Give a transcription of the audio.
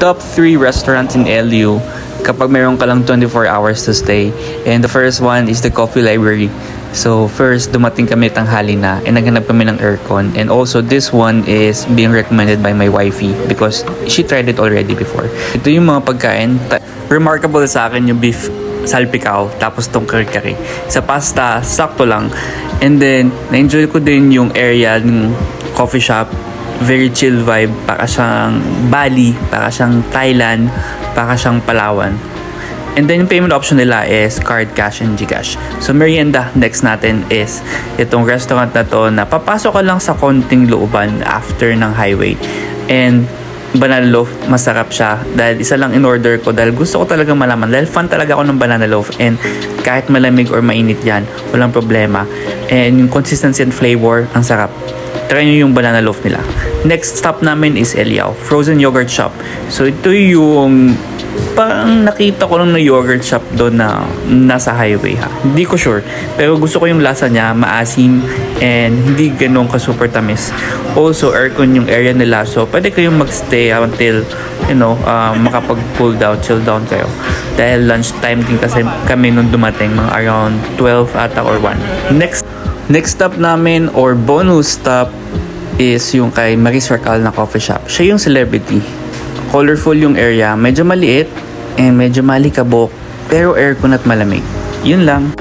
top 3 restaurants in LU kapag meron ka lang 24 hours to stay. And the first one is the Coffee Library. So first, dumating kami tanghali na and naghanap kami ng aircon. And also, this one is being recommended by my wifey because she tried it already before. Ito yung mga pagkain. Remarkable sa akin yung beef salpicao, tapos tong kare-kare. Sa pasta, sakto lang. And then, na-enjoy ko din yung area ng coffee shop. Very chill vibe. Para siyang Bali, para siyang Thailand, para siyang Palawan. And then, yung payment option nila is card, cash, and Gcash. So, merienda, next natin is itong restaurant na to na papasok ka lang sa konting looban after ng highway. And banana loaf, masarap siya dahil isa lang in order ko dahil gusto ko talagang malaman dahil fan talaga ako ng banana loaf and kahit malamig or mainit yan, walang problema. And yung consistency and flavor, ang sarap. Try nyo yung banana loaf nila. Next stop namin is Eliao, frozen yogurt shop. So ito yung parang nakita ko lang na yogurt shop doon na nasa highway ha. Hindi ko sure. Pero gusto ko yung lasa niya, maasim and hindi ganun ka super tamis. Also, aircon yung area nila. So, pwede kayong magstay until, makapag cool down, chill down kayo. Dahil lunch time din kasi kami nung dumating, mga around 12 ata or 1. Next stop namin or bonus stop is yung kay Maris Racal na coffee shop. Siya yung celebrity. Colorful yung area, medyo maliit and medyo malikabok pero aircon at malamig. Yun lang.